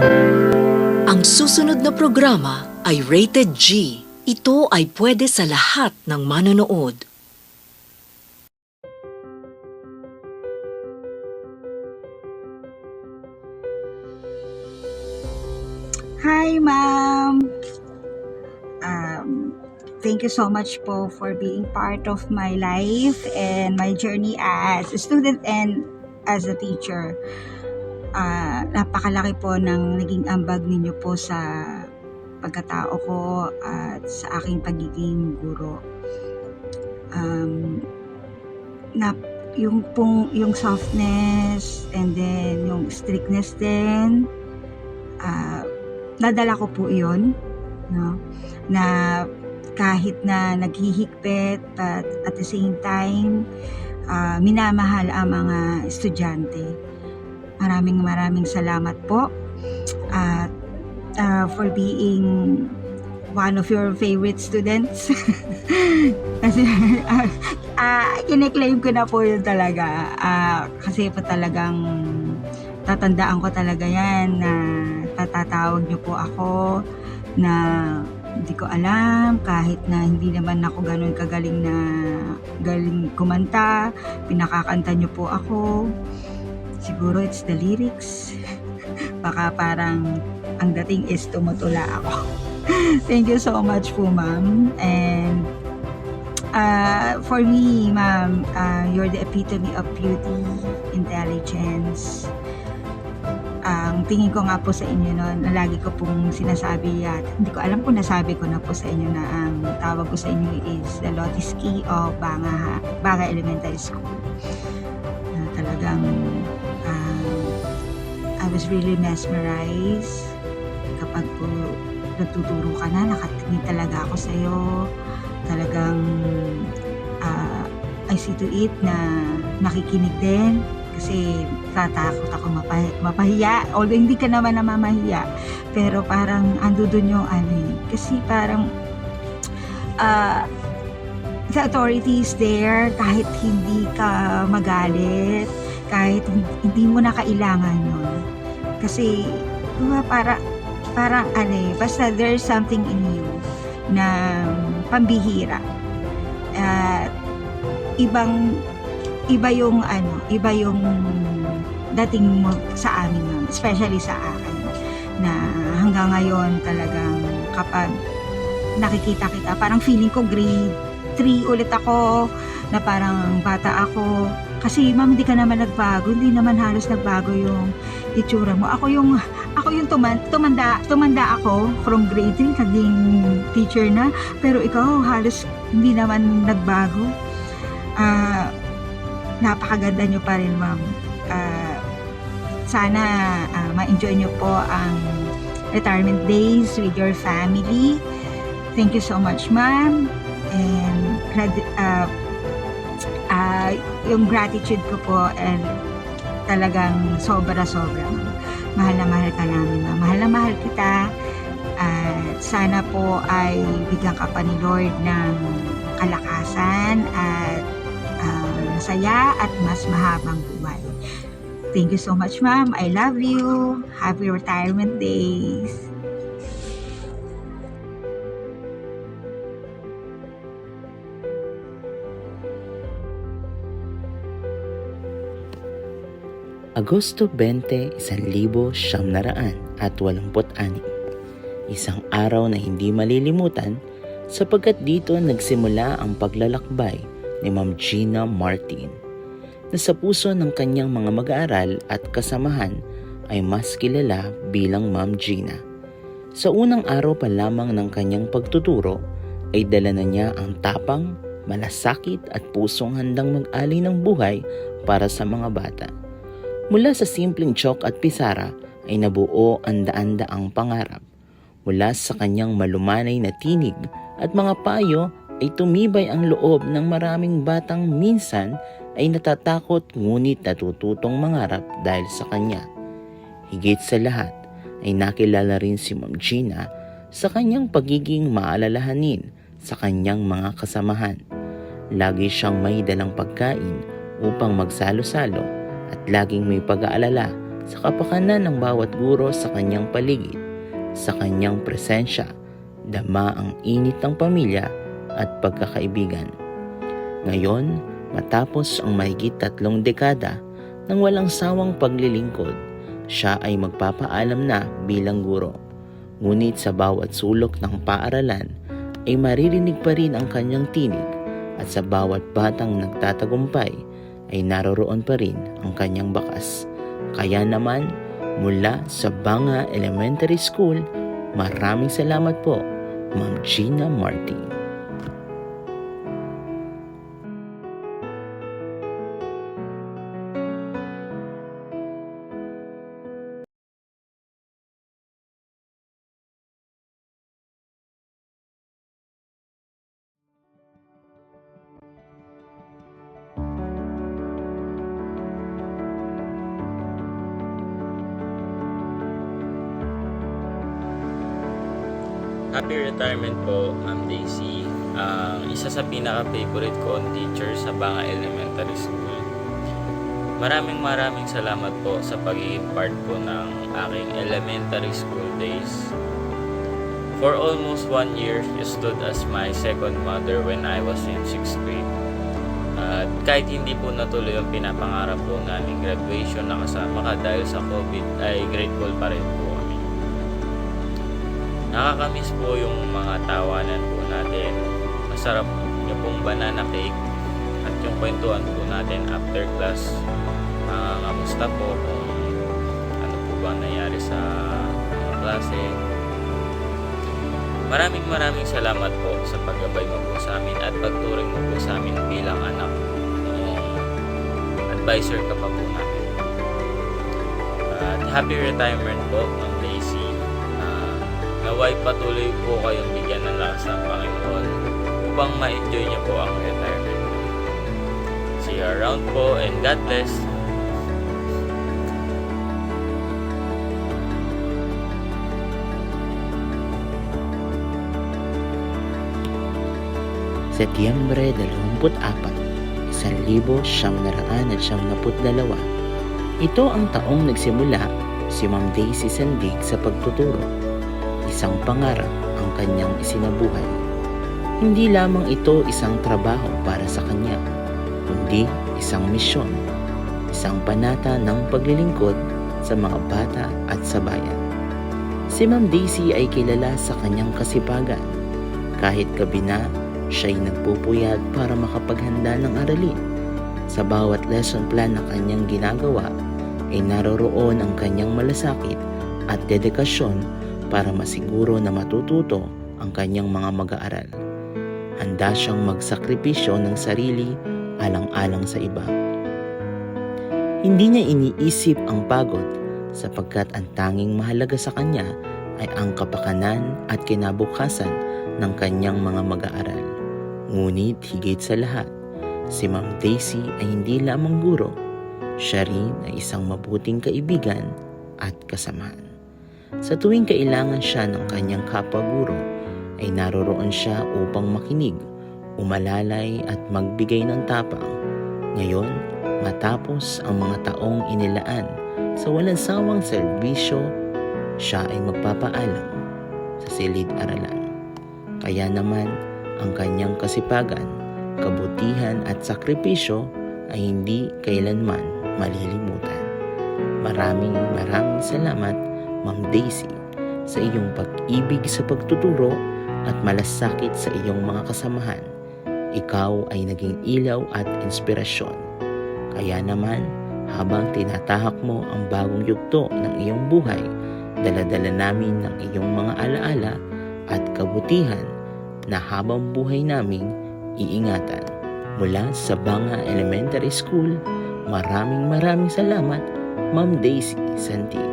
Ang susunod na programa ay rated G. Ito ay pwede sa lahat ng manonood. Hi, ma'am. Thank you so much po for being part of my life and my journey as a student and as a teacher. Napakalaki po ng naging ambag ninyo po sa pagkatao ko at sa aking pagiging guro. Na yung softness and then yung strictness din, nadala ko po iyon, no? Na kahit na naghihigpit but at the same time minamahal ang mga estudyante. Maraming salamat po at for being one of your favorite students. Kasi kine-claim ko na po yun talaga, kasi po talagang tatandaan ko talaga yan na tatatawag niyo po ako na hindi ko alam, kahit na hindi naman ako ganun kagaling na galing kumanta, pinakakanta niyo po ako. Siguro it's the lyrics. Baka parang ang dating is tumutula ako. Thank you so much po, ma'am. And for me, ma'am, you're the epitome of beauty, intelligence. Ang tingin ko nga po sa inyo noon, na lagi ko pong sinasabi at hindi ko alam kung nasabi ko na po sa inyo na ang tawag ko sa inyo is the Lotus Key of Banga Elementary School. Talagang I was really mesmerized kapag po nagtuturo ka na, nakatingin talaga ako sa iyo. Talagang I see to it na nakikinig din kasi tatakot ako mapahiya, although hindi ka naman namamahiya, pero parang ando dun yung kasi parang the authority is there, kahit hindi ka magalit, kahit hindi mo na kailangan yun, kasi diba, parang basta there's something in you na pambihira at iba yung dating mo sa amin, ma'am, especially sa akin, na hanggang ngayon talagang kapag nakikita kita, parang feeling ko grade 3 ulit ako, na parang bata ako. Kasi ma'am, hindi ka naman nagbago, hindi naman halos nagbago yung itsura mo. Ako yung tumanda ako from grade 3, naging teacher na, pero ikaw halos hindi naman nagbago. Napakaganda nyo pa rin, ma'am. Sana ma-enjoy nyo po ang retirement days with your family. Thank you so much, ma'am. And yung gratitude ko po, and talagang sobra, ma'am. Mahal na mahal ka namin, ma'am. Mahal na mahal kita. Sana po ay bigyan ka pa ni Lord ng kalakasan at masaya at mas mahabang buhay. Thank you so much, ma'am. I love you. Happy retirement days. Agosto 20, 1986. Isang araw na hindi malilimutan sapagkat dito nagsimula ang paglalakbay ni Ma'am Gina Martin, na sa puso ng kanyang mga mag-aaral at kasamahan ay mas kilala bilang Ma'am Gina. Sa unang araw pa lamang ng kanyang pagtuturo ay dala na niya ang tapang, malasakit at pusong handang mag-alay ng buhay para sa mga bata. Mula sa simpleng chalk at pisara ay nabuo ang daan-daang pangarap. Mula sa kanyang malumanay na tinig at mga payo ay tumibay ang loob ng maraming batang minsan ay natatakot ngunit natututong mangarap dahil sa kanya. Higit sa lahat ay nakilala rin si Ma'am Gina sa kanyang pagiging maalalahanin sa kanyang mga kasamahan. Lagi siyang may dalang pagkain upang magsalo-salo at laging may pag-aalala sa kapakanan ng bawat guro sa kanyang paligid, sa kanyang presensya, dama ang init ng pamilya at pagkakaibigan. Ngayon, matapos ang mahigit 3 dekada ng walang sawang paglilingkod, siya ay magpapaalam na bilang guro. Ngunit sa bawat sulok ng paaralan ay maririnig pa rin ang kanyang tinig, at sa bawat batang nagtatagumpay ay naroroon pa rin ang kanyang bakas. Kaya naman, mula sa Banga Elementary School, maraming salamat po, Ma'am Gina Martin. Happy retirement po, Ma'am Daisy. Ang isa sa pinaka-favorite kong teacher sa Banga Elementary School. Maraming salamat po sa pagiging part po ng aking elementary school days. For almost 1 year, you stood as my second mother when I was in 6th grade. At kahit hindi po natuloy ang pinapangarap po namin graduation na kasama ka dahil sa COVID, ay grateful pa rin po kami. Nakakamiss po yung mga tawanan po natin. Masarap yung pong banana cake at yung kwentuhan po natin after class. Kamusta po kung ano po ba nangyari sa mga klase. Maraming salamat po sa paggabay mo po sa amin at pagturing mo po sa amin bilang anak. Advisor ka pa po namin. At happy retirement po, Ma'am Daisy. Naway patuloy po kayong bigyan ng lakas ng Panginoon upang ma-enjoy niyo po ang retirement. See you around po and God bless. Setyembre 24, 1972. Ito ang taong nagsimula si Ma'am Daisy Sandig sa pagtuturo. Isang pangarap ang kanyang isinabuhay. Hindi lamang ito isang trabaho para sa kanya, kundi isang misyon, isang panata ng paglilingkod sa mga bata at sa bayan. Si Ma'am Daisy ay kilala sa kanyang kasipagan. Kahit gabi na, siya'y nagpupuyat para makapaghanda ng aralin. Sa bawat lesson plan na kanyang ginagawa, ay naroroon ang kanyang malasakit at dedikasyon para masiguro na matututo ang kanyang mga mag-aaral. Handa siyang magsakripisyo ng sarili alang-alang sa iba. Hindi niya iniisip ang pagod sapagkat ang tanging mahalaga sa kanya ay ang kapakanan at kinabukasan ng kanyang mga mag-aaral. Ngunit higit sa lahat, si Ma'am Daisy ay hindi lamang guro, siya rin ay isang mabuting kaibigan at kasamahan. Sa tuwing kailangan siya ng kanyang kapwa-guro, ay naroroon siya upang makinig, umalalay at magbigay ng tapang. Ngayon, matapos ang mga taong inilaan sa walang sawang serbisyo, siya ay magpapaalam sa silid-aralan. Kaya naman, ang kanyang kasipagan, kabutihan at sakripisyo ay hindi kailanman malilimutan. Maraming salamat, Ma'am Daisy, sa iyong pag-ibig sa pagtuturo at malasakit sa iyong mga kasamahan. Ikaw ay naging ilaw at inspirasyon. Kaya naman, habang tinatahak mo ang bagong yugto ng iyong buhay, dala-dala namin ng iyong mga alaala at kabutihan na habang buhay naming iingatan. Mula sa Banga Elementary School, maraming salamat, Ma'am Daisy Sandig.